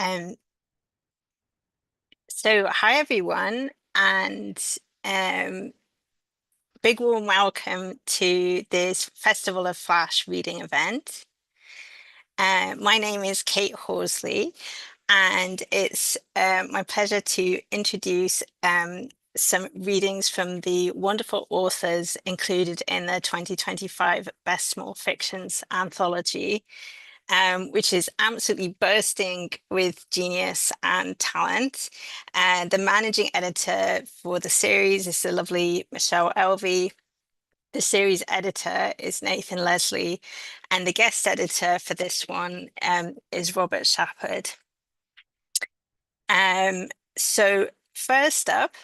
Um, so hi everyone, and um, big warm welcome to this Festival of Flash reading event. My name is Kate Horsley, and it's my pleasure to introduce some readings from the wonderful authors included in the 2025 Best Small Fictions anthology, which is absolutely bursting with genius and talent. And the managing editor for the series is the lovely Michelle Elvey. The series editor is Nathan Leslie, and the guest editor for this one is Robert Shepard. So first up,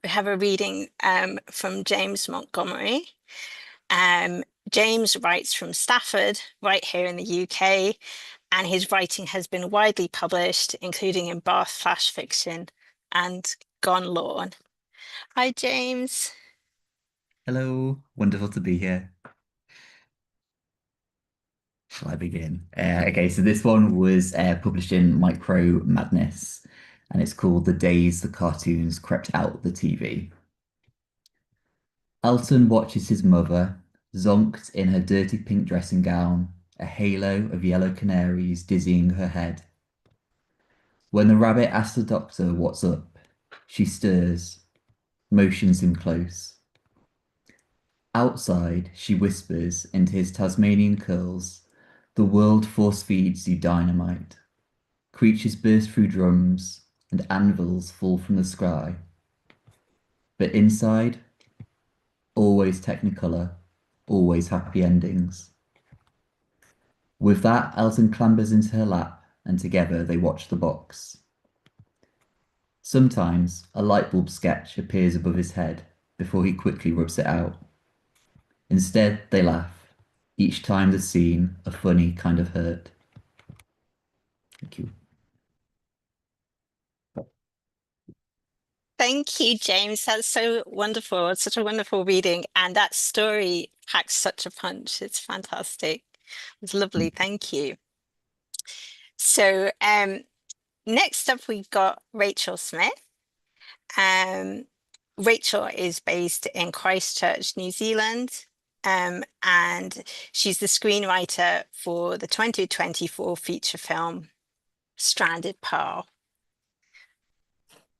we have a reading from James Montgomery. James writes from Stafford, right here in the UK, and his writing has been widely published, including in Bath Flash Fiction and Gone Lawn. Hi, James. Hello, wonderful to be here. Shall I begin? Okay, so this one was published in Micro Madness, and it's called The Days the Cartoons Crept Out the TV. Elton watches his mother, zonked in her dirty pink dressing gown, a halo of yellow canaries dizzying her head. When the rabbit asks the doctor what's up, she stirs, motions him close. Outside, she whispers into his Tasmanian curls, the world force feeds you dynamite. Creatures burst through drums, and anvils fall from the sky. But inside, always Technicolor, always happy endings. With that, Elton clambers into her lap, and together they watch the box. Sometimes a light bulb sketch appears above his head before he quickly rubs it out. Instead, they laugh, each time the scene a funny kind of hurt. Thank you. Thank you, James. That's so wonderful. It's such a wonderful reading. And that story packs such a punch. It's fantastic. It's lovely. Thank you. So next up, we've got Rachel Smith. Um, Rachel is based in Christchurch, New Zealand. And she's the screenwriter for the 2024 feature film Stranded Pearl.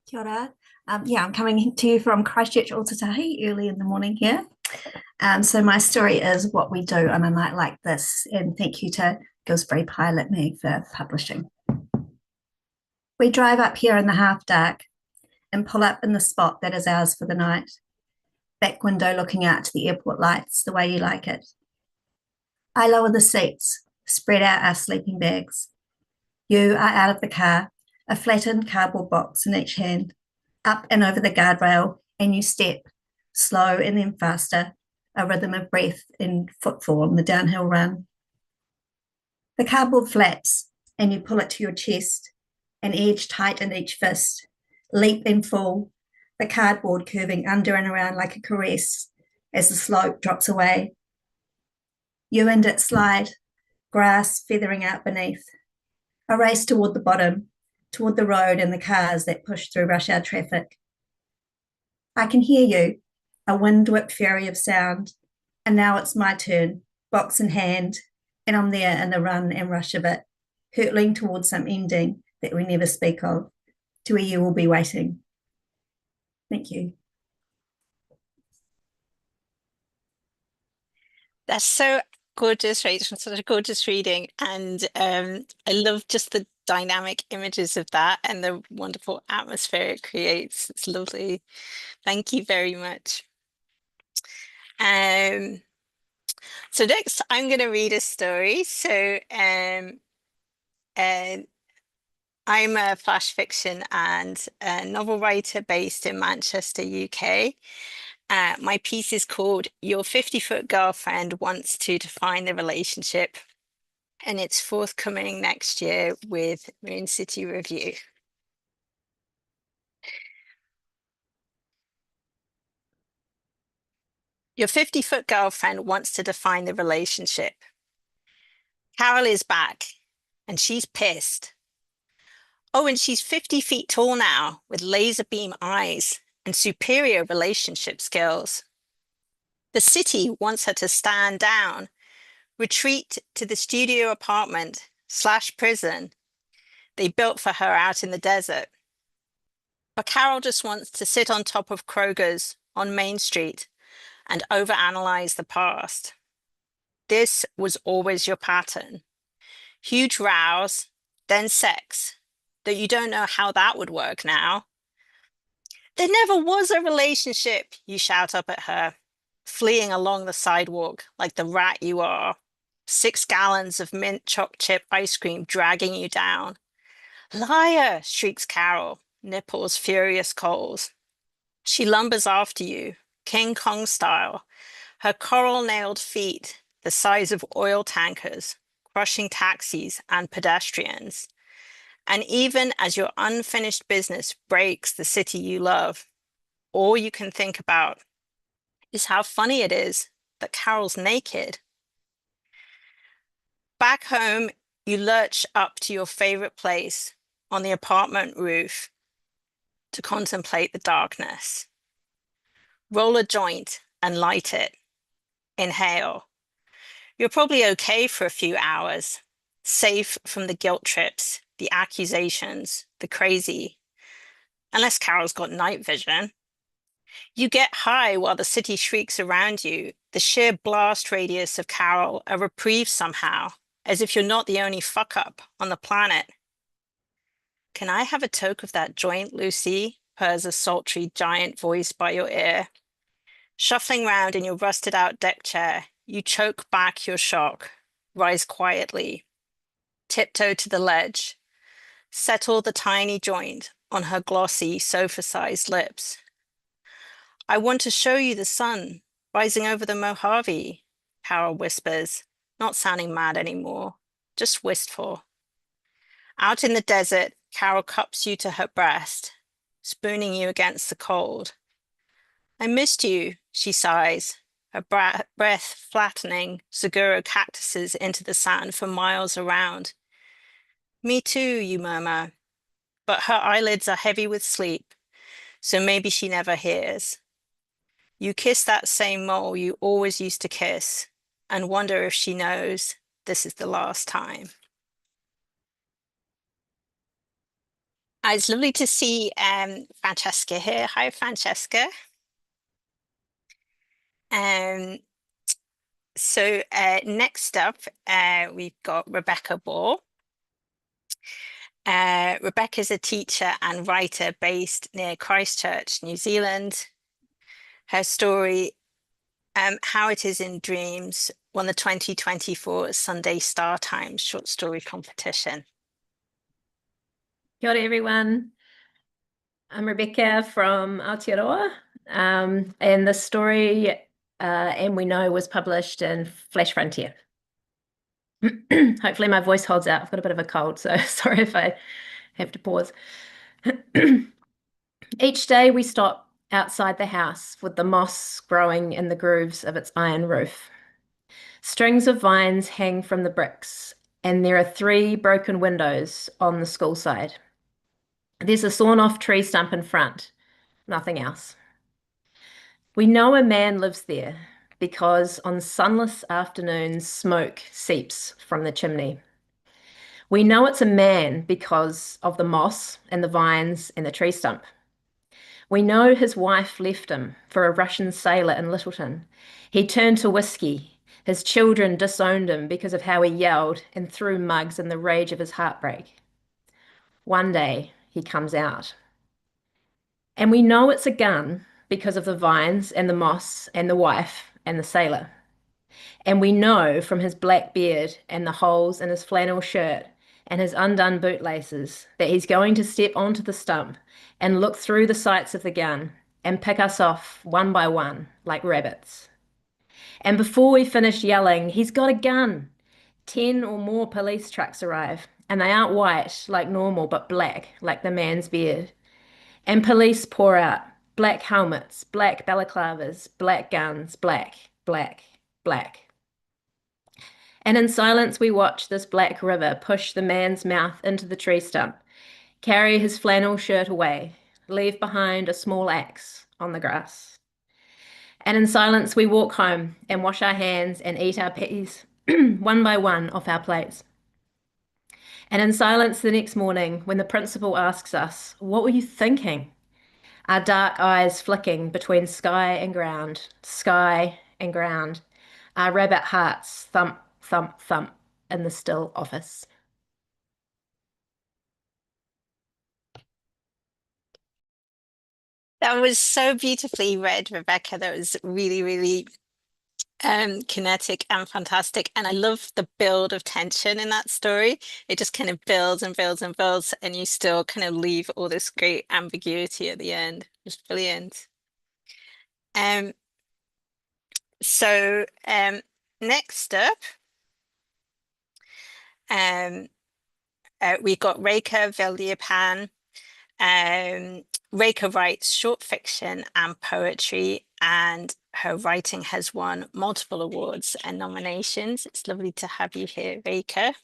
Kia ora. I'm coming to you from Christchurch, Ōtautahi, early in the morning here. So my story is what we do on a night like this, and thank you to Gooseberry Pilot Me for publishing. We drive up here in the half dark and pull up in the spot that is ours for the night. Back window looking out to the airport lights, the way you like it. I lower the seats, spread out our sleeping bags. You are out of the car, a flattened cardboard box in each hand, up and over the guardrail, and you step, slow and then faster, a rhythm of breath and footfall on the downhill run. The cardboard flaps, and you pull it to your chest, an edge tight in each fist, leap and fall, the cardboard curving under and around like a caress as the slope drops away. You and it slide, grass feathering out beneath, a race toward the bottom, toward the road and the cars that push through rush hour traffic. I can hear you, a wind-whipped fury of sound, and now it's my turn, box in hand, and I'm there in the run and rush of it, hurtling towards some ending that we never speak of, to where you will be waiting. Thank you. That's so gorgeous, Rachel. Such a gorgeous reading. And I love just the dynamic images of that and the wonderful atmosphere it creates. It's lovely. Thank you very much. Um, so next I'm going to read a story. Uh, I'm a flash fiction and a novel writer based in Manchester, UK. My piece is called Your 50-Foot Girlfriend Wants to Define the Relationship, and it's forthcoming next year with Moon City Review. Your 50-foot girlfriend wants to define the relationship. Carol is back, and she's pissed. Oh, and she's 50 feet tall now with laser beam eyes and superior relationship skills. The city wants her to stand down, retreat to the studio apartment slash prison they built for her out in the desert. But Carol just wants to sit on top of Kroger's on Main Street and overanalyze the past. This was always your pattern. Huge rows, then sex. Though you don't know how that would work now. There never was a relationship, you shout up at her, fleeing along the sidewalk like the rat you are. 6 gallons of mint choc chip ice cream dragging you down. Liar, shrieks Carol, nipples furious coals. She lumbers after you, King Kong style, her coral-nailed feet the size of oil tankers, crushing taxis and pedestrians. And even as your unfinished business breaks the city you love, all you can think about is how funny it is that Carol's naked. Back home, you lurch up to your favorite place on the apartment roof to contemplate the darkness. Roll a joint and light it. Inhale. You're probably okay for a few hours, safe from the guilt trips, the accusations, the crazy, unless Carol's got night vision. You get high while the city shrieks around you, the sheer blast radius of Carol a reprieve somehow, as if you're not the only fuck up on the planet. Can I have a toke of that joint, Lucy? Purrs a sultry giant voice by your ear. Shuffling round in your rusted out deck chair, you choke back your shock, rise quietly, tiptoe to the ledge, settle the tiny joint on her glossy, sofa-sized lips. I want to show you the sun rising over the Mojave, Carol whispers, not sounding mad anymore, just wistful. Out in the desert, Carol cups you to her breast, spooning you against the cold. I missed you, she sighs, her breath flattening Seguro cactuses into the sand for miles around. Me too, you murmur, but her eyelids are heavy with sleep, so maybe she never hears. You kiss that same mole you always used to kiss and wonder if she knows this is the last time. It's lovely to see Francesca here. Hi, Francesca. Um, next up, we've got Rebecca Ball. Rebecca's a teacher and writer based near Christchurch, New Zealand. Her story, How It Is in Dreams, won the 2024 Sunday Star Times short story competition. Kia ora, everyone. I'm Rebecca from Aotearoa, and the story, And We Know, was published in Flash Frontier. Hopefully my voice holds out. I've got a bit of a cold, so sorry if I have to pause. Each day we stop outside the house with the moss growing in the grooves of its iron roof. Strings of vines hang from the bricks, and there are 3 broken windows on the school side. There's a sawn-off tree stump in front, nothing else. We know a man lives there because on sunless afternoons, smoke seeps from the chimney. We know it's a man because of the moss and the vines and the tree stump. We know his wife left him for a Russian sailor in Littleton. He turned to whiskey. His children disowned him because of how he yelled and threw mugs in the rage of his heartbreak. One day he comes out. And we know it's a gun because of the vines and the moss and the wife and the sailor. And we know from his black beard and the holes in his flannel shirt and his undone bootlaces that he's going to step onto the stump and look through the sights of the gun and pick us off one by one like rabbits. And before we finish yelling, he's got a gun. 10 or more police trucks arrive, and they aren't white like normal, but black like the man's beard. And police pour out, black helmets, black balaclavas, black guns, black, black, black. And in silence we watch this black river push the man's mouth into the tree stump, carry his flannel shirt away, leave behind a small axe on the grass. And in silence, we walk home and wash our hands and eat our peas one by one off our plates. And in silence the next morning, when the principal asks us, "What were you thinking?" Our dark eyes flicking between sky and ground, our rabbit hearts thump, thump, thump in the still office. That was so beautifully read, Rebecca. That was really, really kinetic and fantastic. And I love the build of tension in that story. It just kind of builds and builds and builds, and you still kind of leave all this great ambiguity at the end. It's brilliant. Um, so next up, we got Rekha Velyapan. Rekha writes short fiction and poetry, and her writing has won multiple awards and nominations. It's lovely to have you here, Rekha.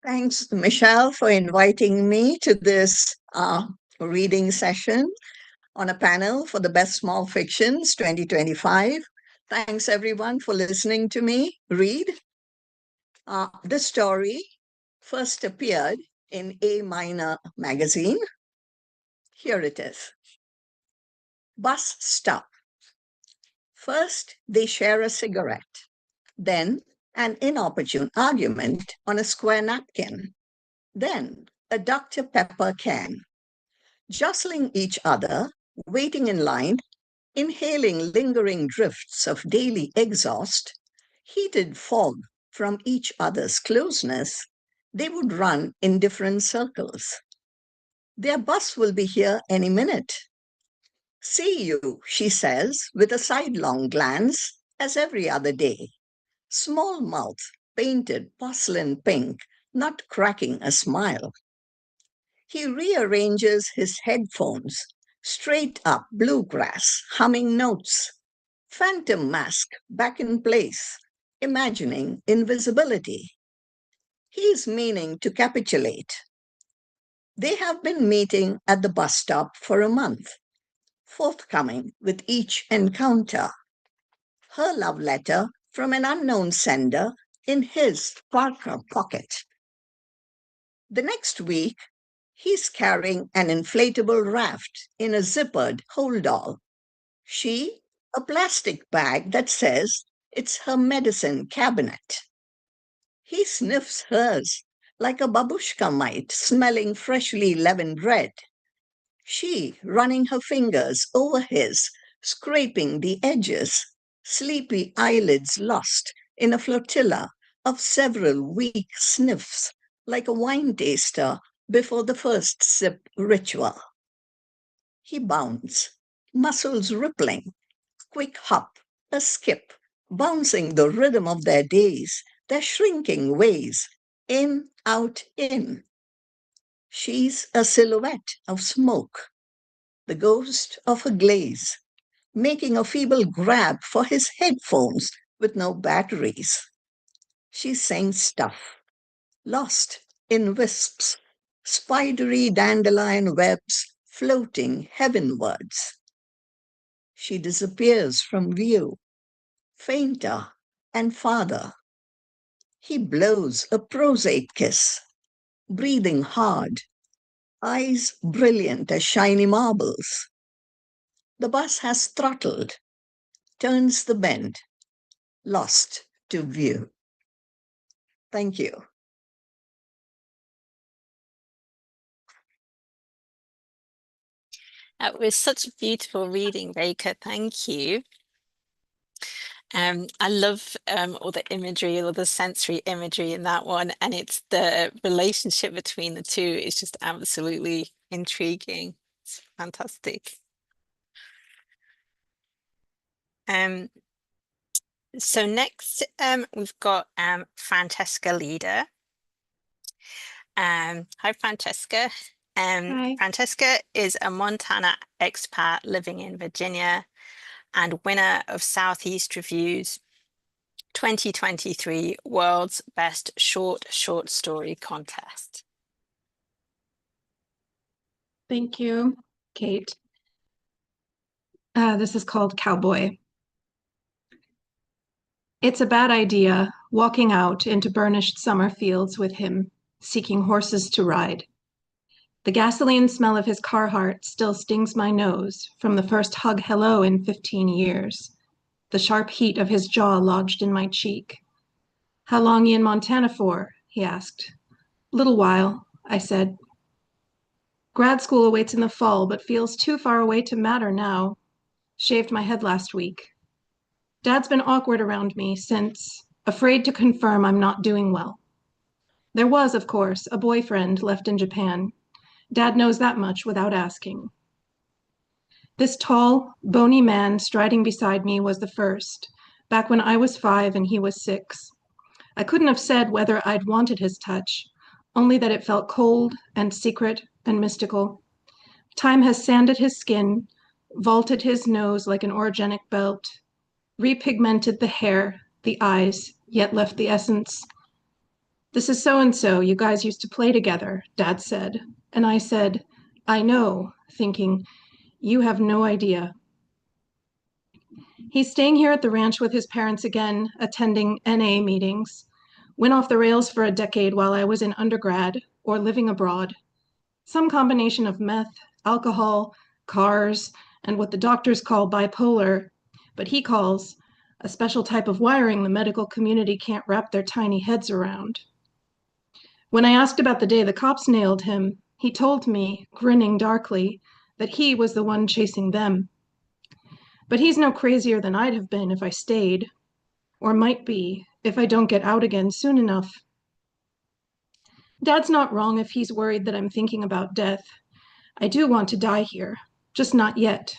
Thanks, Michelle, for inviting me to this reading session on a panel for the Best Small Fictions 2025. Thanks, everyone, for listening to me read. This story first appeared in A Minor magazine. Here it is. Bus stop. First, they share a cigarette. Then, an inopportune argument on a square napkin. Then, a Dr. Pepper can. Jostling each other, waiting in line, inhaling lingering drifts of daily exhaust, heated fog from each other's closeness, they would run in different circles. Their bus will be here any minute. See you, she says, with a sidelong glance, as every other day. Small mouth, painted porcelain pink, not cracking a smile. He rearranges his headphones, straight up bluegrass, humming notes. Phantom mask back in place, imagining invisibility. He's meaning to capitulate. They have been meeting at the bus stop for a month, forthcoming with each encounter. Her love letter from an unknown sender in his Parker pocket. The next week, he's carrying an inflatable raft in a zippered hold-all. She, a plastic bag that says it's her medicine cabinet. He sniffs hers like a babushka mite smelling freshly leavened bread. She running her fingers over his, scraping the edges, sleepy eyelids lost in a flotilla of several weak sniffs like a wine taster before the first sip ritual. He bounds, muscles rippling, quick hop, a skip, bouncing the rhythm of their days, their shrinking ways, in, out, in. She's a silhouette of smoke, the ghost of a glaze, making a feeble grab for his headphones with no batteries. She's saying stuff, lost in wisps, spidery dandelion webs floating heavenwards. She disappears from view, fainter and farther. He blows a prosaic kiss, breathing hard, eyes brilliant as shiny marbles. The bus has throttled, turns the bend, lost to view. Thank you. That was such a beautiful reading, Rekha. Thank you. I love all the imagery, all the sensory imagery in that one, and it's the relationship between the two is just absolutely intriguing. It's fantastic. So next, we've got Francesca Leader. Hi, Francesca. Hi. Francesca is a Montana expat living in Virginia and winner of Southeast Review's 2023 World's Best Short Story Contest. Thank you, Kate. This is called Cowboy. It's a bad idea walking out into burnished summer fields with him, seeking horses to ride. The gasoline smell of his Carhartt still stings my nose from the first hug hello in 15 years. The sharp heat of his jaw lodged in my cheek. How long you in Montana for? He asked. Little while, I said. Grad school awaits in the fall, but feels too far away to matter now. Shaved my head last week. Dad's been awkward around me since, afraid to confirm I'm not doing well. There was, of course, a boyfriend left in Japan. Dad knows that much without asking. This tall, bony man striding beside me was the first, back when I was 5 and he was 6. I couldn't have said whether I'd wanted his touch, only that it felt cold and secret and mystical. Time has sanded his skin, vaulted his nose like an orogenic belt, repigmented the hair, the eyes, yet left the essence. This is so-and-so, you guys used to play together, Dad said. And I said, I know, thinking, you have no idea. He's staying here at the ranch with his parents again, attending NA meetings. Went off the rails for a decade while I was in undergrad or living abroad. Some combination of meth, alcohol, cars, and what the doctors call bipolar, but he calls a special type of wiring the medical community can't wrap their tiny heads around. When I asked about the day the cops nailed him, he told me, grinning darkly, that he was the one chasing them. But he's no crazier than I'd have been if I stayed, or might be if I don't get out again soon enough. Dad's not wrong if he's worried that I'm thinking about death. I do want to die here, just not yet.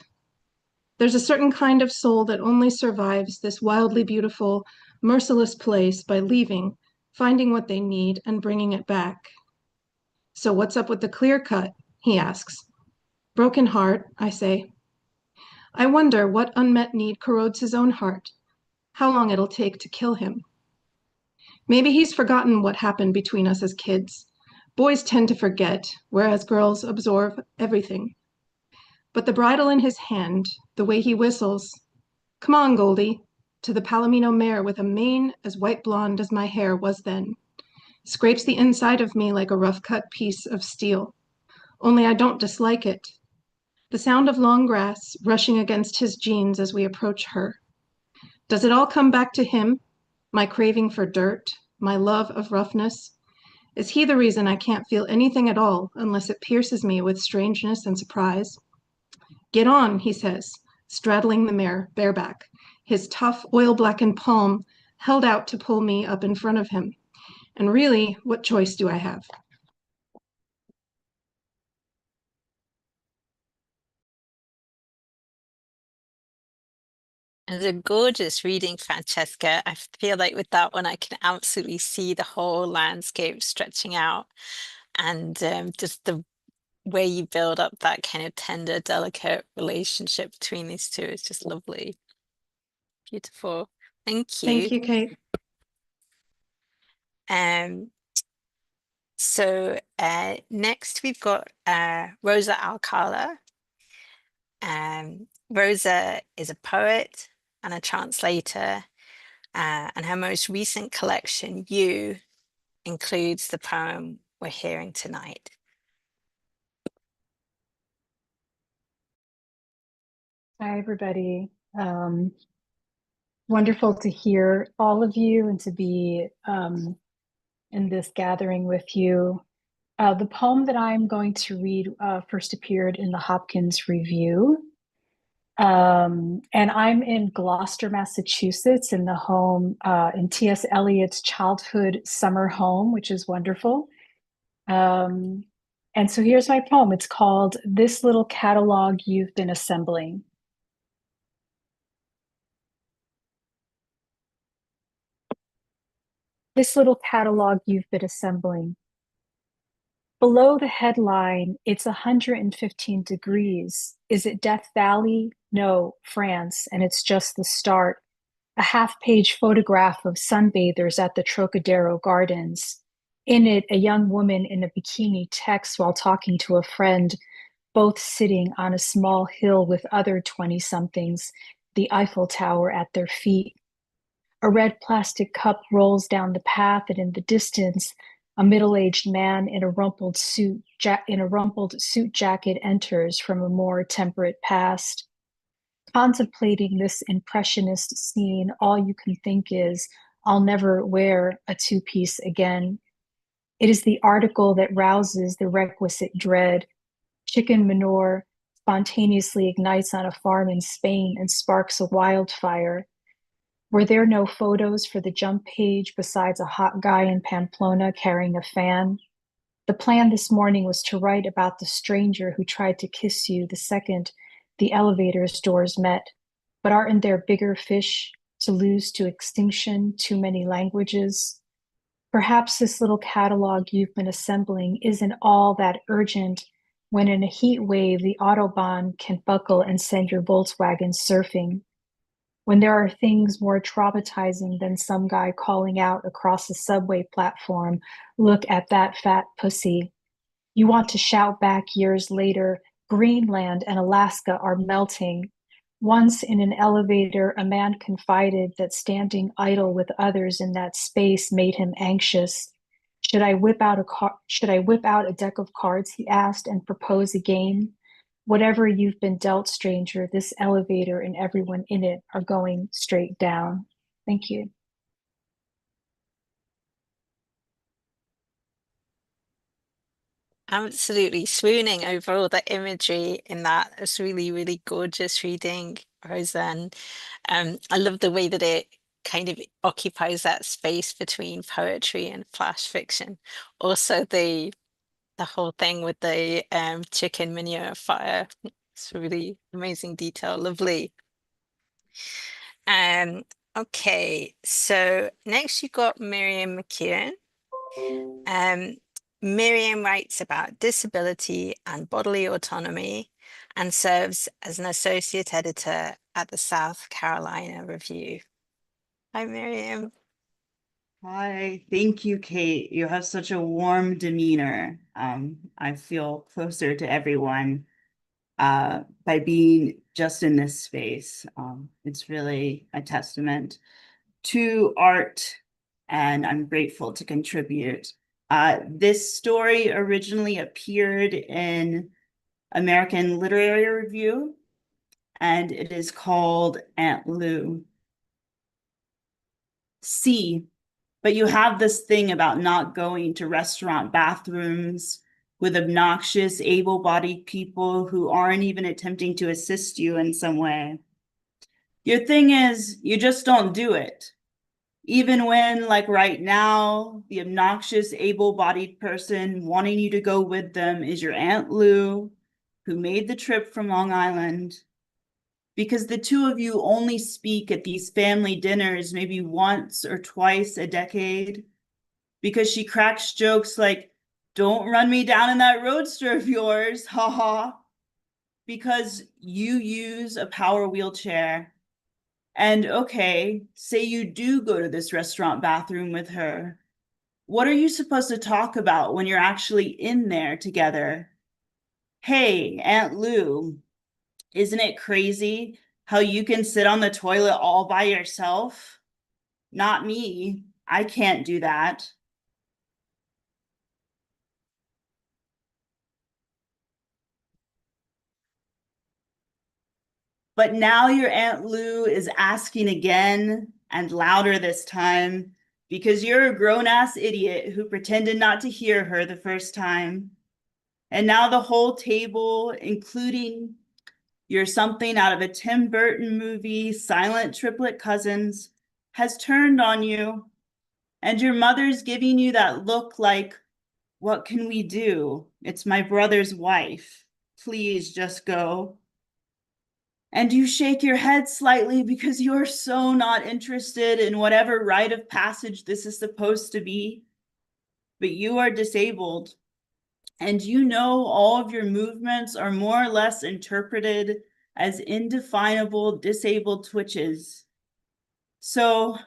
There's a certain kind of soul that only survives this wildly beautiful, merciless place by leaving, finding what they need, and bringing it back. So what's up with the clear cut? He asks. Broken heart, I say. I wonder what unmet need corrodes his own heart, how long it'll take to kill him. Maybe he's forgotten what happened between us as kids. Boys tend to forget, whereas girls absorb everything. But the bridle in his hand, the way he whistles, come on, Goldie, to the Palomino mare with a mane as white blonde as my hair was then, scrapes the inside of me like a rough-cut piece of steel. Only I don't dislike it. The sound of long grass brushing against his jeans as we approach her. Does it all come back to him? My craving for dirt, my love of roughness? Is he the reason I can't feel anything at all unless it pierces me with strangeness and surprise? Get on, he says, straddling the mare bareback, his tough, oil-blackened palm held out to pull me up in front of him. And really, what choice do I have? It's a gorgeous reading, Francesca. I feel like with that one, I can absolutely see the whole landscape stretching out and just the way you build up that kind of tender, delicate relationship between these two is just lovely. Beautiful. Thank you. Thank you, Kate. So next we've got Rosa Alcala. Rosa is a poet and a translator, and her most recent collection, You, includes the poem we're hearing tonight. Hi, everybody. Wonderful to hear all of you and to be in this gathering with you. The poem that I'm going to read first appeared in the Hopkins Review. And I'm in Gloucester, Massachusetts, in the home in T.S. Eliot's childhood summer home, which is wonderful. And so here's my poem. It's called This Little Catalog You've Been Assembling. This little catalog you've been assembling. Below the headline, it's 115 degrees. Is it Death Valley? No, France, and it's just the start. A half-page photograph of sunbathers at the Trocadero Gardens. In it, a young woman in a bikini texts while talking to a friend, both sitting on a small hill with other 20-somethings, the Eiffel Tower at their feet. A red plastic cup rolls down the path, and in the distance, a middle-aged man in a rumpled suit jacket enters from a more temperate past. Contemplating this impressionist scene, all you can think is, I'll never wear a two-piece again. It is the article that rouses the requisite dread. Chicken manure spontaneously ignites on a farm in Spain and sparks a wildfire. Were there no photos for the jump page besides a hot guy in Pamplona carrying a fan? The plan this morning was to write about the stranger who tried to kiss you the second the elevator's doors met. But aren't there bigger fish to lose to extinction, too many languages? Perhaps this little catalog you've been assembling isn't all that urgent when in a heat wave the Autobahn can buckle and send your Volkswagen surfing. When there are things more traumatizing than some guy calling out across a subway platform, look at that fat pussy. You want to shout back years later, Greenland and Alaska are melting. Once in an elevator, a man confided that standing idle with others in that space made him anxious. Should I whip out a deck of cards, he asked, and propose a game? Whatever you've been dealt, stranger, this elevator and everyone in it are going straight down. Thank you. Absolutely swooning over all the imagery in that. It's really, really gorgeous reading, Rosa. And I love the way that it kind of occupies that space between poetry and flash fiction. Also, the whole thing with the chicken manure fire. It's really amazing detail, lovely. Um, okay, so next you got Miriam McKeown. Miriam writes about disability and bodily autonomy and serves as an associate editor at the South Carolina Review. Hi, Miriam. Hi, thank you, Kate. You have such a warm demeanor. I feel closer to everyone by being just in this space. It's really a testament to art, and I'm grateful to contribute. This story originally appeared in American Literary Review, and it is called Aunt Lou. C. But you have this thing about not going to restaurant bathrooms with obnoxious, able-bodied people who aren't even attempting to assist you in some way. Your thing is, you just don't do it. Even when, like right now, the obnoxious, able-bodied person wanting you to go with them is your Aunt Lou, who made the trip from Long Island. Because the two of you only speak at these family dinners maybe once or twice a decade. Because she cracks jokes like, don't run me down in that roadster of yours, haha. Because you use a power wheelchair. And okay, say you do go to this restaurant bathroom with her. What are you supposed to talk about when you're actually in there together? Hey, Aunt Lou, isn't it crazy how you can sit on the toilet all by yourself? Not me. I can't do that. But now your Aunt Lou is asking again and louder this time because you're a grown-ass idiot who pretended not to hear her the first time. And now the whole table, including your something out of a Tim Burton movie, Silent Triplet Cousins, has turned on you. And your mother's giving you that look like, what can we do? It's my brother's wife. Please just go. And you shake your head slightly because you're so not interested in whatever rite of passage this is supposed to be. But you are disabled. And you know all of your movements are more or less interpreted as indefinable disabled twitches. So,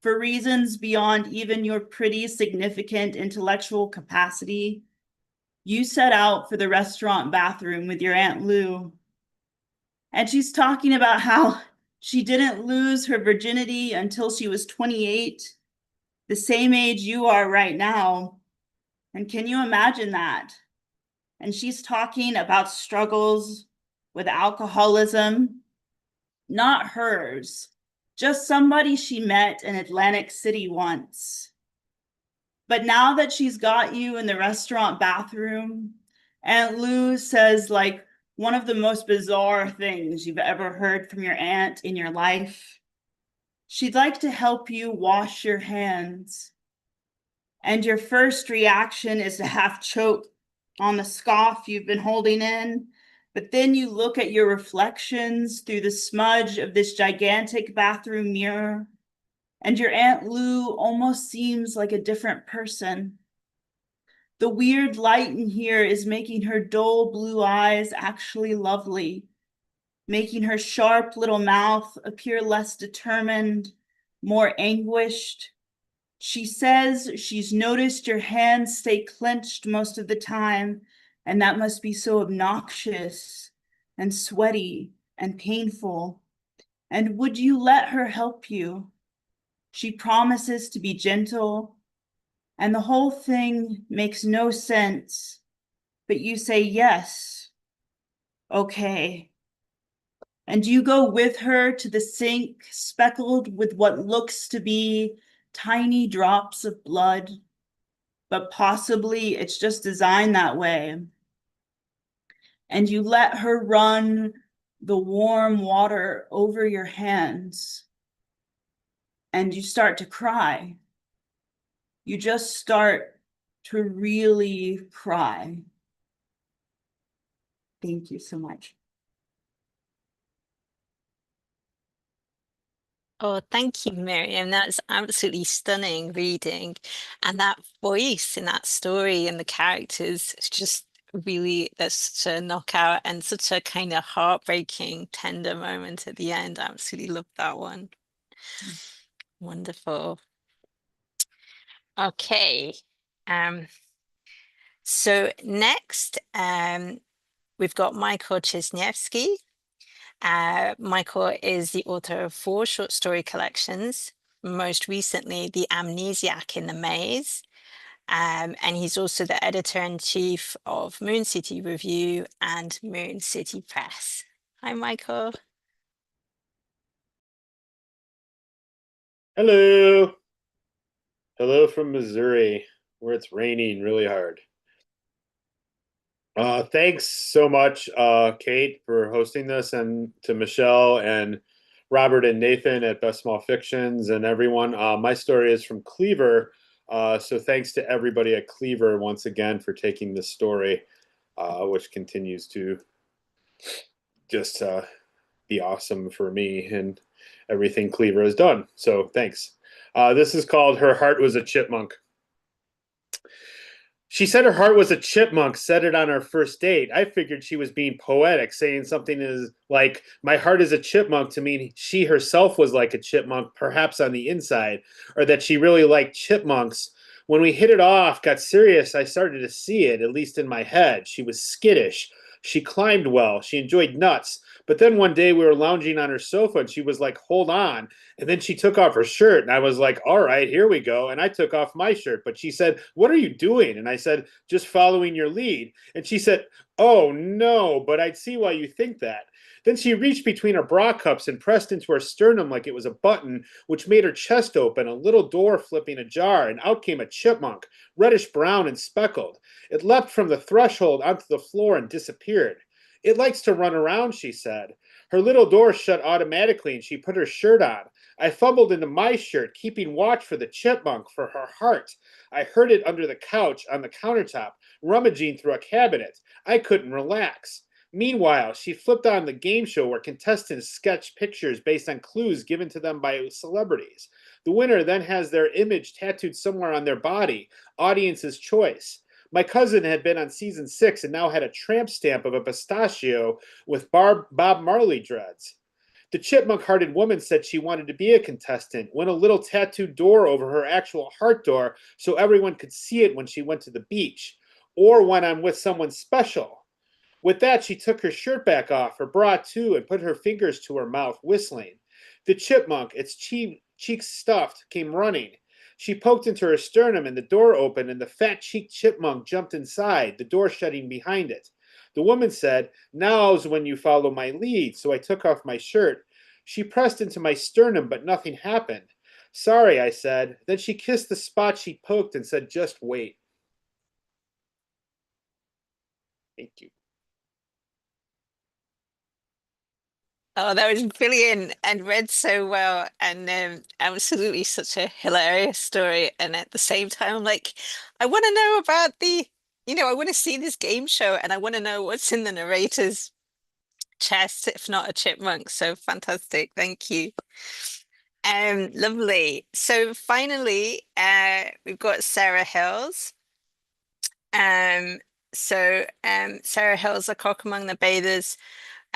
for reasons beyond even your pretty significant intellectual capacity, you set out for the restaurant bathroom with your Aunt Lou. And she's talking about how she didn't lose her virginity until she was 28, the same age you are right now. And can you imagine that? And she's talking about struggles with alcoholism, not hers, just somebody she met in Atlantic City once. But now that she's got you in the restaurant bathroom, Aunt Lou says, like, one of the most bizarre things you've ever heard from your aunt in your life. She'd like to help you wash your hands. And your first reaction is to half choke on the scoff you've been holding in. But then you look at your reflections through the smudge of this gigantic bathroom mirror, and your Aunt Lou almost seems like a different person. The weird light in here is making her dull blue eyes actually lovely, making her sharp little mouth appear less determined, more anguished. She says she's noticed your hands stay clenched most of the time, and that must be so obnoxious and sweaty and painful. And would you let her help you? She promises to be gentle, and the whole thing makes no sense, but you say yes, okay. And you go with her to the sink, speckled with what looks to be tiny drops of blood, but possibly it's just designed that way. And you let her run the warm water over your hands, and you start to cry. You just start to really cry. Thank you so much. Oh, thank you, Miriam. That's absolutely stunning reading. And that voice in that story and the characters, it's just really, there's such a knockout and such a kind of heartbreaking, tender moment at the end. I absolutely love that one. Wonderful. Okay. So next, we've got Michael Chesniewski. Michael is the author of 4 short story collections, most recently The Amnesiac in the Maze. And he's also the editor-in-chief of Moon City Review and Moon City Press. Hi, Michael. Hello. Hello from Missouri, where it's raining really hard. Thanks so much, Kate, for hosting this, and to Michelle and Robert and Nathan at Best Small Fictions and everyone. My story is from Cleaver, so thanks to everybody at Cleaver once again for taking this story, which continues to just be awesome for me and everything Cleaver has done. So thanks. This is called Her Heart Was a Chipmunk. She said her heart was a chipmunk, said it on our first date. I figured she was being poetic, saying something is like, my heart is a chipmunk, to mean she herself was like a chipmunk, perhaps on the inside, or that she really liked chipmunks. When we hit it off, got serious, I started to see it, at least in my head. She was skittish. She climbed well. She enjoyed nuts. But then one day we were lounging on her sofa and she was like, hold on. And then she took off her shirt and I was like, all right, here we go. And I took off my shirt. But she said, what are you doing? And I said, just following your lead. And she said, oh no, but I'd see why you think that. Then she reached between her bra cups and pressed into her sternum like it was a button, which made her chest open, a little door flipping ajar, and out came a chipmunk, reddish brown and speckled. It leapt from the threshold onto the floor and disappeared. It likes to run around, she said. Her little door shut automatically and she put her shirt on. I fumbled into my shirt, keeping watch for the chipmunk, for her heart. I heard it under the couch on the countertop, rummaging through a cabinet. I couldn't relax. Meanwhile, she flipped on the game show where contestants sketch pictures based on clues given to them by celebrities. The winner then has their image tattooed somewhere on their body, audience's choice. My cousin had been on season 6 and now had a tramp stamp of a pistachio with Bob Marley dreads. The chipmunk-hearted woman said she wanted to be a contestant, win a little tattooed door over her actual heart door so everyone could see it when she went to the beach, or when I'm with someone special. With that, she took her shirt back off, her bra too, and put her fingers to her mouth, whistling. The chipmunk, its cheeks stuffed, came running. She poked into her sternum, and the door opened, and the fat-cheeked chipmunk jumped inside, the door shutting behind it. The woman said, "Now's when you follow my lead," so I took off my shirt. She pressed into my sternum, but nothing happened. "Sorry," I said. Then she kissed the spot she poked and said, "Just wait." Thank you. Oh, that was brilliant and read so well, and absolutely such a hilarious story. And at the same time, I'm like, I want to know about I want to see this game show, and I want to know what's in the narrator's chest, if not a chipmunk. So fantastic, thank you. Lovely. So finally, we've got Sarah Hills. Sarah Hills, A Cock Among the Bathers,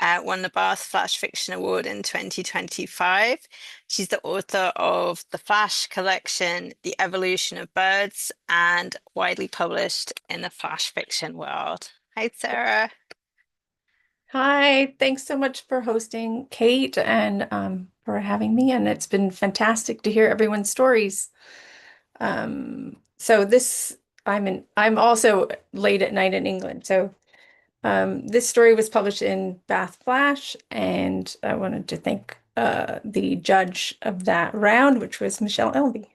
won the Bath Flash Fiction Award in 2025. She's the author of The Flash Collection, The Evolution of Birds, and widely published in the flash fiction world. Hi, Sarah. Hi, thanks so much for hosting, Kate, and for having me. And it's been fantastic to hear everyone's stories. So this, I'm also late at night in England. So this story was published in Bath Flash, and I wanted to thank the judge of that round, which was Michelle Elvey.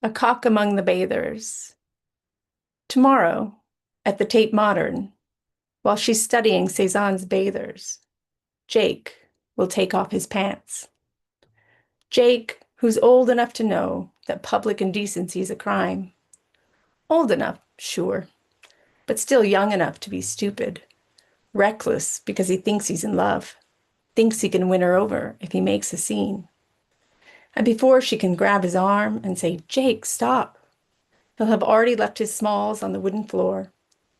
A Cock Among the Bathers. Tomorrow, at the Tate Modern, while she's studying Cezanne's bathers, Jake will take off his pants. Jake, who's old enough to know that public indecency is a crime. Old enough, sure, but still young enough to be stupid. Reckless because he thinks he's in love, thinks he can win her over if he makes a scene. And before she can grab his arm and say, "Jake, stop," he'll have already left his smalls on the wooden floor,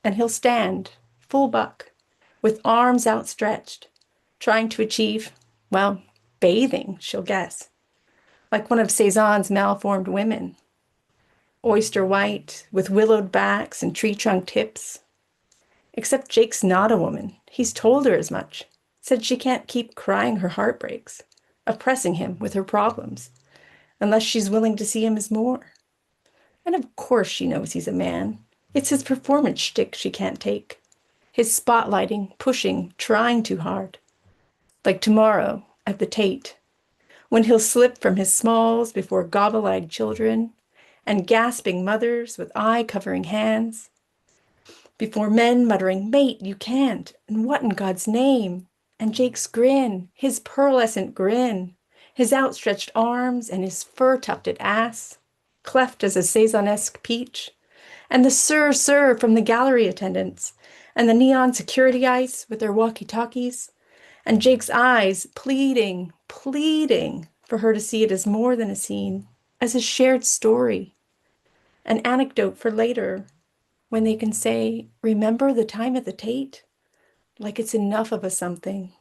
and he'll stand, full buck, with arms outstretched, trying to achieve, well, bathing, she'll guess, like one of Cezanne's malformed women. Oyster white, with willowed backs and tree-trunked hips. Except Jake's not a woman. He's told her as much. Said she can't keep crying her heartbreaks, oppressing him with her problems, unless she's willing to see him as more. And of course she knows he's a man. It's his performance shtick she can't take. His spotlighting, pushing, trying too hard. Like tomorrow at the Tate, when he'll slip from his smalls before goggle-eyed children and gasping mothers with eye-covering hands, before men muttering, "Mate, you can't," and "What in God's name?" And Jake's grin, his pearlescent grin, his outstretched arms and his fur-tufted ass, cleft as a Cezannesque peach, and the sir from the gallery attendants, and the neon security ice with their walkie-talkies, and Jake's eyes pleading for her to see it as more than a scene, as a shared story, an anecdote for later, when they can say, "Remember the time at the Tate?" Like it's enough of a something.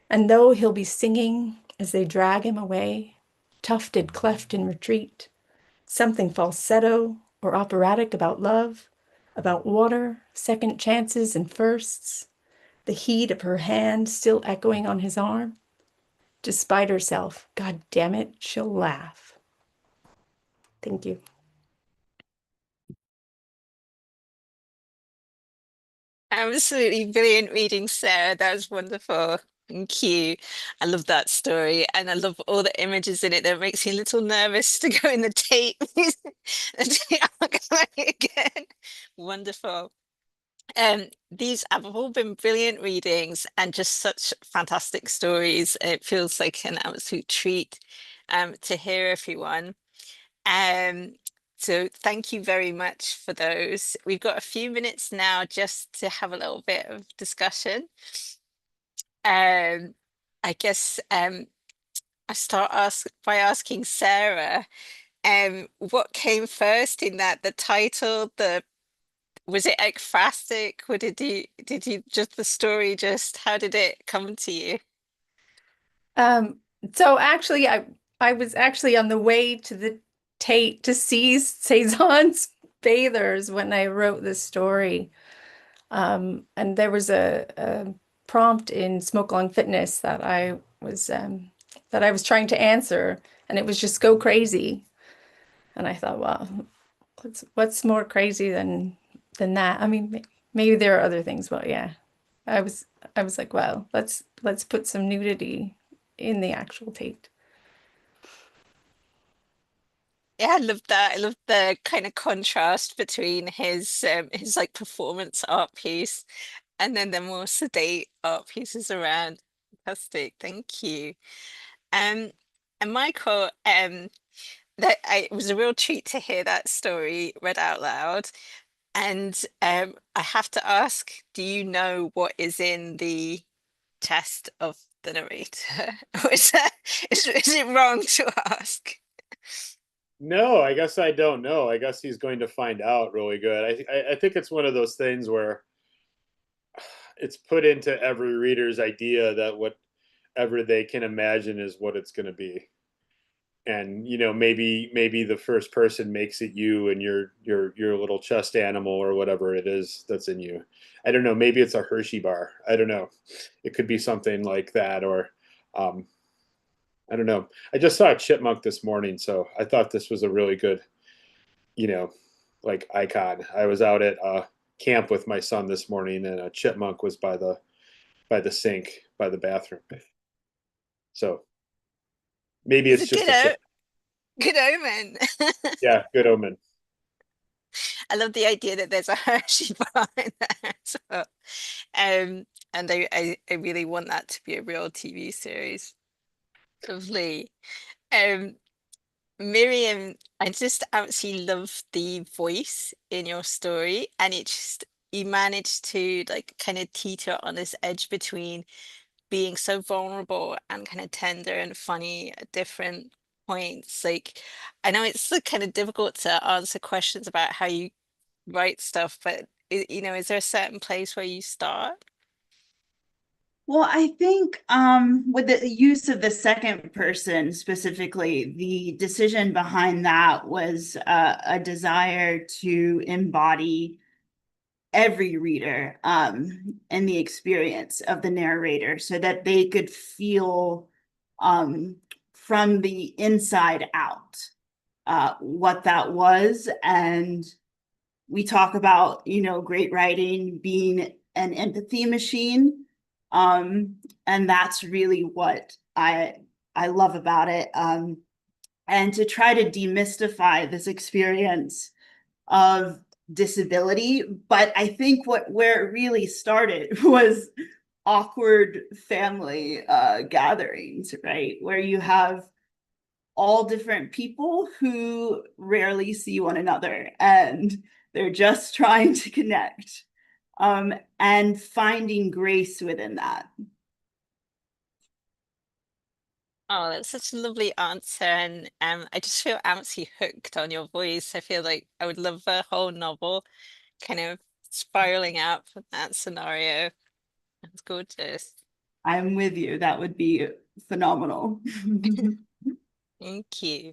And though he'll be singing as they drag him away, tufted cleft in retreat, something falsetto or operatic about love, about water, second chances and firsts, the heat of her hand still echoing on his arm, despite herself, God damn it, she'll laugh. Thank you. Absolutely brilliant reading, Sarah. That was wonderful. Thank you. I love that story, and I love all the images in it that makes me a little nervous to go in the tape. The Tate Art Gallery again. Wonderful. These have all been brilliant readings and just such fantastic stories. It feels like an absolute treat to hear everyone. Um, so thank you very much for those. We've got a few minutes now just to have a little bit of discussion. I guess I start by asking Sarah, what came first in that? The title, was it ekphrastic, or did you just the story just how did it come to you? So actually, I was actually on the way to the Tate to see Cezanne's bathers when I wrote this story. And there was a prompt in Smoke Long Fitness that I was trying to answer, and it was just go crazy. And I thought, well, what's more crazy than that? I mean, maybe there are other things, but yeah, I was I was like, well, let's put some nudity in the actual Tate. Yeah, I love that. I love the kind of contrast between his like performance art piece and then the more sedate art pieces around. Fantastic, thank you. Um, and Michael, it was a real treat to hear that story read out loud. And I have to ask, do you know what is in the chest of the narrator? Or is it wrong to ask? No, I guess I don't know. I guess he's going to find out really good. I think it's one of those things where it's put into every reader's idea that whatever they can imagine is what it's going to be. And maybe the first person makes it you and your little chest animal or whatever it is that's in you. I don't know. Maybe it's a Hershey bar. I don't know. It could be something like that, or um, I don't know. I just saw a chipmunk this morning, so I thought this was a really good, you know, like icon. I was out at camp with my son this morning, and a chipmunk was by the sink by the bathroom. So maybe It's it's a just a chip. good omen. Yeah, good omen. I love the idea that there's a Hershey bar in there as well. And I really want that to be a real TV series. Lovely. Um, Miriam, I just absolutely love the voice in your story, and it just you managed to like kind of teeter on this edge between being so vulnerable and kind of tender and funny at different points. Like, I know it's like kind of difficult to answer questions about how you write stuff, but is there a certain place where you start? Well, I think with the use of the second person specifically, the decision behind that was a desire to embody every reader in the experience of the narrator so that they could feel um, from the inside out what that was. And we talk about, great writing being an empathy machine. And that's really what I love about it. And to try to demystify this experience of disability. But I think where it really started was awkward family gatherings, right? Where you have all different people who rarely see one another and they're just trying to connect and finding grace within that. Oh, that's such a lovely answer, and I just feel absolutely hooked on your voice. I feel like I would love a whole novel kind of spiraling out from that scenario. That's gorgeous. I'm with you. That would be phenomenal. Thank you.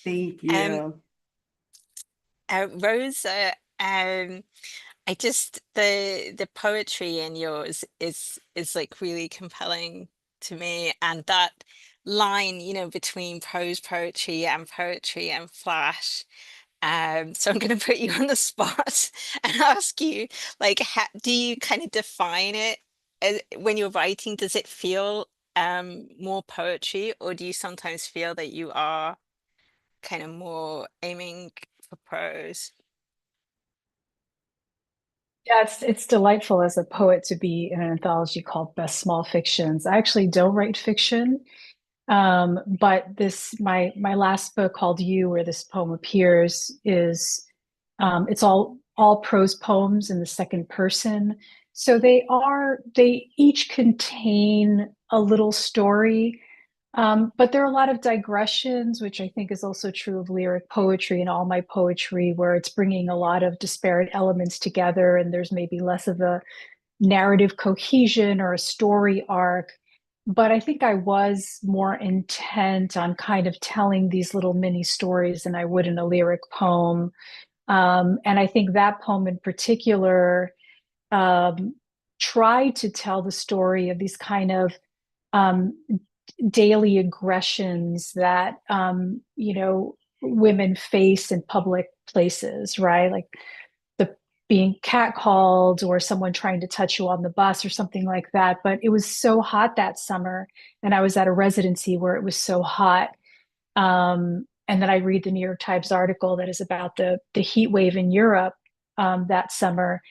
Thank Um, you. Rosa, I just the poetry in yours is like really compelling to me, and that line, between prose poetry and flash. So I'm going to put you on the spot and ask you, like, do you kind of define it when you're writing? Does it feel more poetry, or do you sometimes feel that you are kind of more aiming for prose? Yeah, it's delightful as a poet to be in an anthology called Best Small Fictions. I actually don't write fiction, but this my last book called You, where this poem appears, is it's all prose poems in the second person. So they each contain a little story, But there are a lot of digressions, which I think is also true of lyric poetry and all my poetry, where it's bringing a lot of disparate elements together, and there's maybe less of a narrative cohesion or a story arc. But I think I was more intent on kind of telling these little mini stories than I would in a lyric poem. And I think that poem in particular um, tried to tell the story of these kind of um, daily aggressions that women face in public places, right? Like the being catcalled or someone trying to touch you on the bus or something like that. But it was so hot that summer, and I was at a residency where it was so hot. And then I read the New York Times article that is about the heat wave in Europe that summer.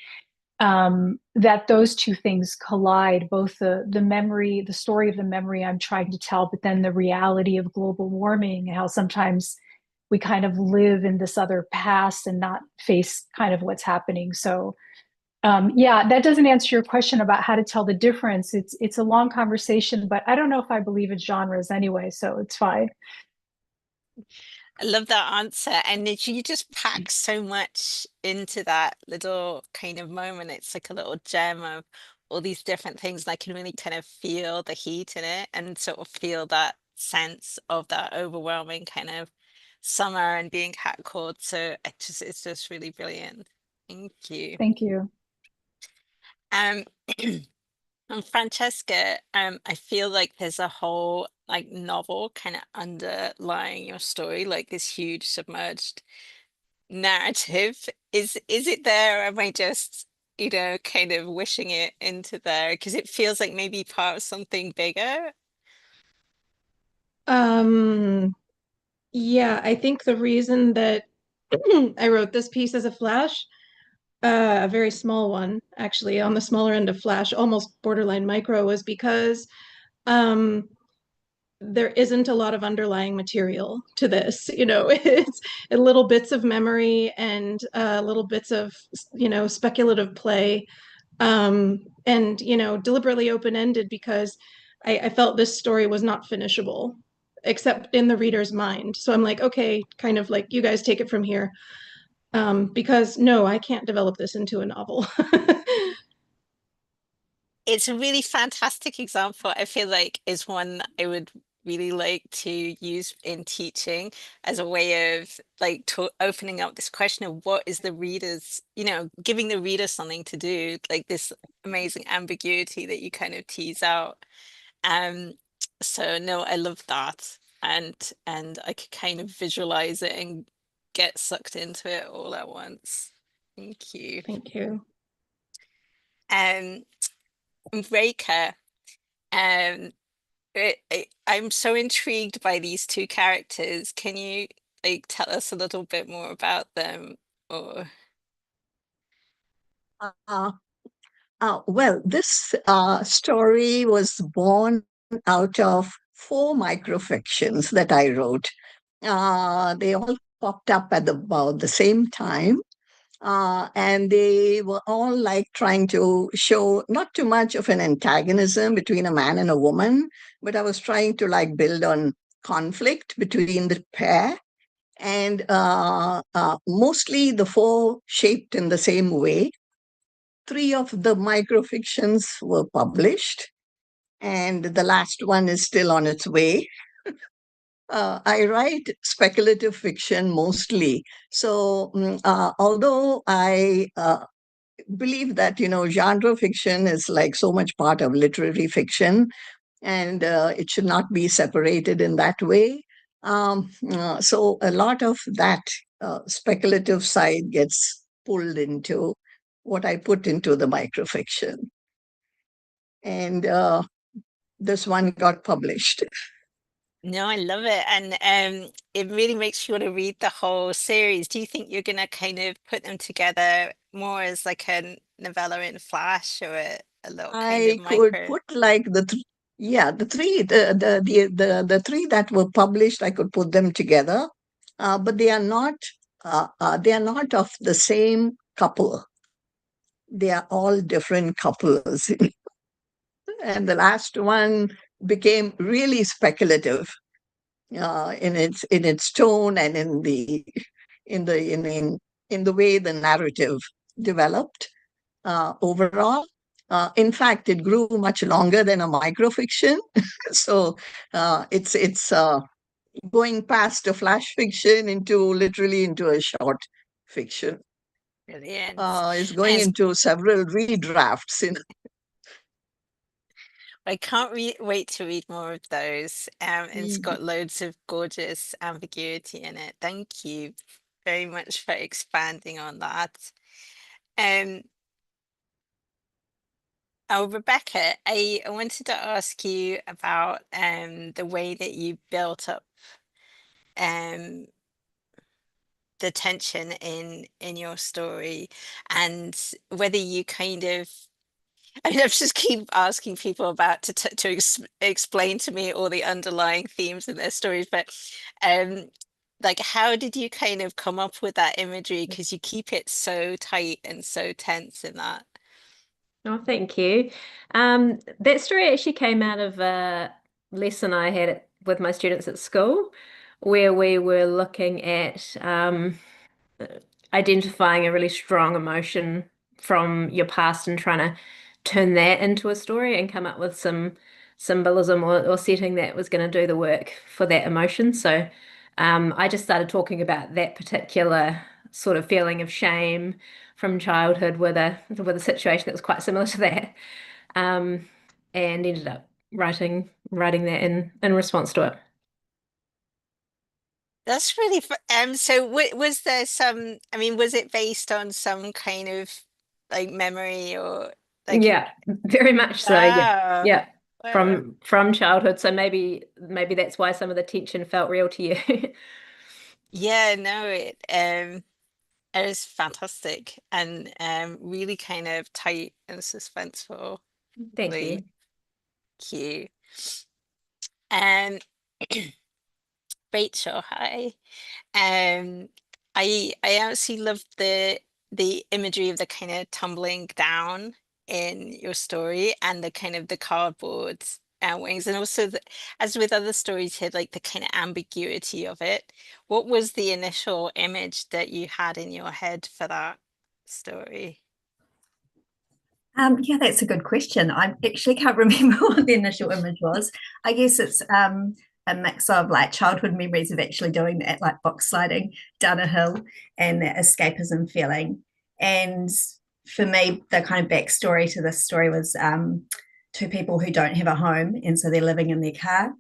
That those two things collide, both the memory, the story of the memory I'm trying to tell, but then the reality of global warming, and how sometimes we kind of live in this other past and not face kind of what's happening. So yeah, that doesn't answer your question about how to tell the difference. It's a long conversation, but I don't know if I believe in genres anyway, so it's fine. I love that answer. And you just pack so much into that little kind of moment. It's like a little gem of all these different things. And I can really kind of feel the heat in it and sort of feel that sense of that overwhelming kind of summer and being catcalled. So it's just really brilliant. Thank you. Thank you. Um, And Francesca, I feel like there's a whole like novel kind of underlying your story, like this huge submerged narrative. Is it there? Or am I just, kind of wishing it into there? Because it feels like maybe part of something bigger. Yeah, I think the reason that I wrote this piece as a flash, a very small one, actually, on the smaller end of flash, almost borderline micro, was because um, there isn't a lot of underlying material to this. It's little bits of memory and little bits of, speculative play, and, deliberately open-ended because I felt this story was not finishable, except in the reader's mind. So I'm like, okay, kind of like, you guys take it from here. Because no, I can't develop this into a novel. It's a really fantastic example. I feel like is one I would really like to use in teaching as a way of like to opening up this question of what is the reader's, giving the reader something to do, like this amazing ambiguity that you kind of tease out. Um, so no, I love that. And I could kind of visualize it and get sucked into it all at once. Thank you. Thank you. Um, Reka, um, I'm so intrigued by these two characters. Can you like tell us a little bit more about them? Or Uh, well, this story was born out of four microfictions that I wrote. They all popped up at about the same time. And they were all like trying to show not too much of an antagonism between a man and a woman, but I was trying to like build on conflict between the pair. And mostly the four shaped in the same way. Three of the microfictions were published, and the last one is still on its way. I write speculative fiction mostly. So, although I believe that, genre fiction is like so much part of literary fiction, and it should not be separated in that way. So, a lot of that speculative side gets pulled into what I put into the microfiction. And this one got published. no, I love it. And it really makes you want to read the whole series. Do you think you're gonna kind of put them together more as like a novella in Flash or a little kind of I could micro? put like the three that were published. I could put them together, but they are not of the same couple. They are all different couples. And the last one became really speculative in its tone and in the in the way the narrative developed overall. In fact, it grew much longer than a microfiction. So it's going past a flash fiction into literally into a short fiction. Brilliant. It's going into several redrafts in. I can't wait to read more of those. And it's got loads of gorgeous ambiguity in it. Thank you very much for expanding on that. Um, Rebecca, I wanted to ask you about the way that you built up um the tension in your story, and whether you kind of I mean, I just keep asking people about to explain to me all the underlying themes in their stories, but um, like, how did you kind of come up with that imagery? Because you keep it so tight and so tense in that. Oh, thank you. That story actually came out of a lesson I had with my students at school, where we were looking at identifying a really strong emotion from your past and trying to turn that into a story and come up with some symbolism or setting that was going to do the work for that emotion. So I just started talking about that particular sort of feeling of shame from childhood with a situation that was quite similar to that, and ended up writing that in response to it. That's really so was there some, I mean, was it based on some kind of like memory or like Yeah, very much so. Yeah, wow, yeah. wow. From childhood. So maybe that's why some of the tension felt real to you. Yeah, no, it was fantastic and really kind of tight and suspenseful. Thank Really you. cute. And Rachel, hi. Um, I absolutely love the imagery of the kind of tumbling down in your story and the kind of the cardboard wings, and also as with other stories here, like the kind of ambiguity of it. What was the initial image that you had in your head for that story? Yeah, that's a good question. I actually can't remember what the initial image was. I guess it's a mix of like childhood memories of actually doing that, like box sliding down a hill and that escapism feeling. And for me, the kind of backstory to this story was two people who don't have a home, and so they're living in their car.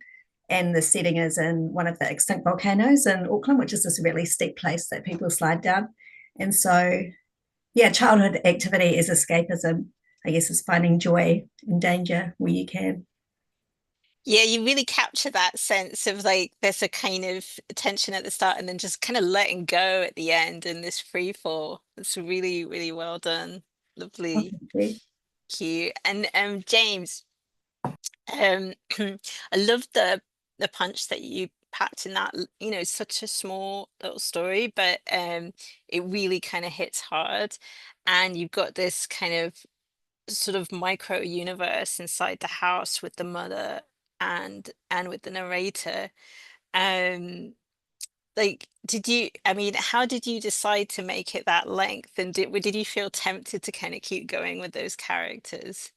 And the setting is in one of the extinct volcanoes in Auckland, which is this really steep place that people slide down. And so, yeah, childhood activity is escapism, I guess, is finding joy in danger where you can. Yeah, you really capture that sense of like there's a kind of tension at the start and then just kind of letting go at the end and this free fall. It's really, really well done. Lovely, Okay. cute. And James, um I love the punch that you packed in that, you know, such a small little story, but it really kind of hits hard. And you've got this kind of sort of micro universe inside the house with the mother and with the narrator. Um, like, did you, I mean, how did you decide to make it that length? And did you feel tempted to kind of keep going with those characters?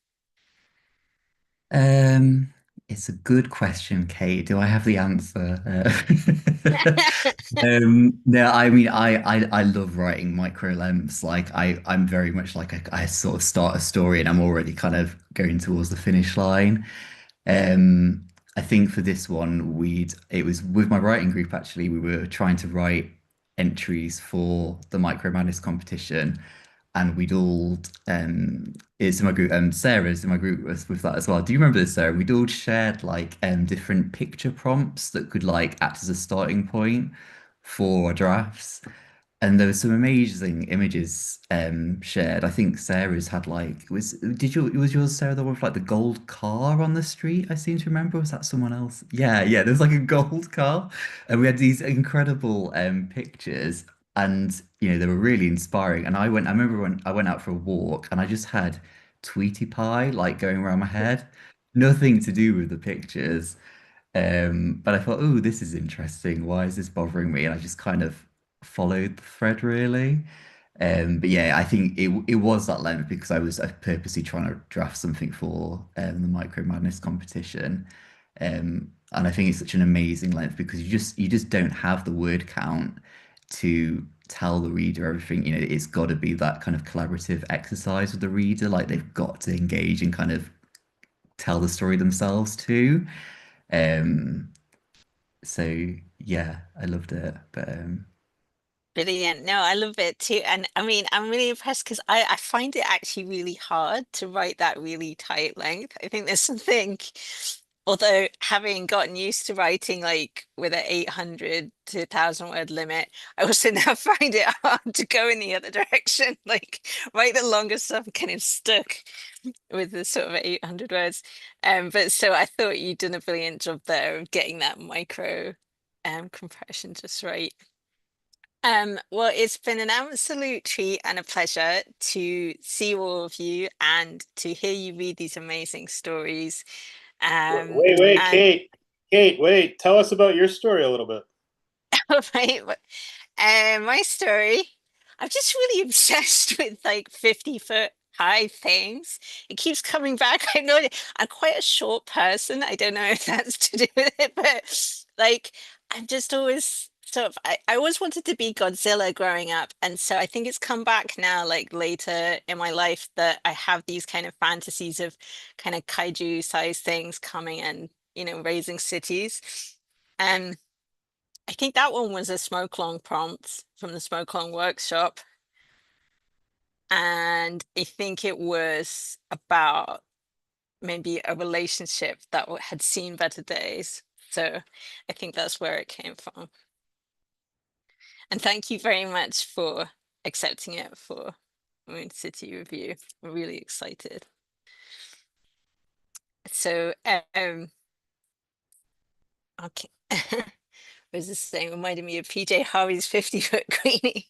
Um, it's a good question, Kate. Do I have the answer? No, I mean, I love writing micro lengths. Like, I'm very much like I sort of start a story and I'm already kind of going towards the finish line. Um, I think for this one, it was with my writing group actually. We were trying to write entries for the Micro Madness competition, and we'd all it's in my group. Sarah's in my group with that as well. Do you remember this, Sarah? We'd all shared like different picture prompts that could like act as a starting point for our drafts. And there were some amazing images shared. I think Sarah's had like was yours, Sarah, the one with like the gold car on the street? I seem to remember. Was that someone else? Yeah, yeah. There's like a gold car, and we had these incredible pictures, and they were really inspiring. And I remember when I went out for a walk, and I just had Tweety Pie like going around my head. nothing to do with the pictures. But I thought, oh, this is interesting. Why is this bothering me? And I just kind of followed the thread really. But yeah, I think it was that length because I was purposely trying to draft something for the Micro Madness competition. And I think it's such an amazing length because you just don't have the word count to tell the reader everything. You know, it's got to be that kind of collaborative exercise with the reader. Like they've got to engage and kind of tell the story themselves too. Um, so yeah, I loved it. But Brilliant. No, I love it too. And I mean, I'm really impressed because I find it actually really hard to write that really tight length. I think there's something, although having gotten used to writing like with an 800 to 1,000 word limit, I also now find it hard to go in the other direction, like write the longer stuff kind of stuck with the sort of 800 words. But so I thought you'd done a brilliant job there of getting that micro compression just right. Well, it's been an absolute treat and a pleasure to see all of you and to hear you read these amazing stories. Wait, And Kate, wait. Tell us about your story a little bit. right, my story, I'm just really obsessed with like 50-foot high things. It keeps coming back. I know I'm quite a short person. I don't know if that's to do with it, but like I'm just always sort of I always wanted to be Godzilla growing up. And so I think it's come back now, like later in my life, that I have these kind of fantasies of kind of kaiju sized things coming and, raising cities. And I think that one was a smoke long prompt from the smoke long workshop. And I think it was about maybe a relationship that had seen better days. So I think that's where it came from. And thank you very much for accepting it for Moon City Review. I'm really excited. So, okay. Was this thing reminded me of PJ Harvey's 50-foot Queenie.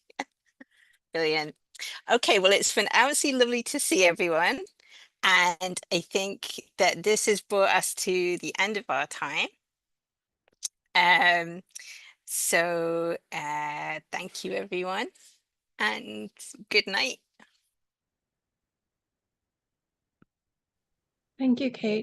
Brilliant. Okay, well, it's been absolutely lovely to see everyone. And I think that this has brought us to the end of our time. Um, so thank you, everyone, and good night. Thank you, Kate.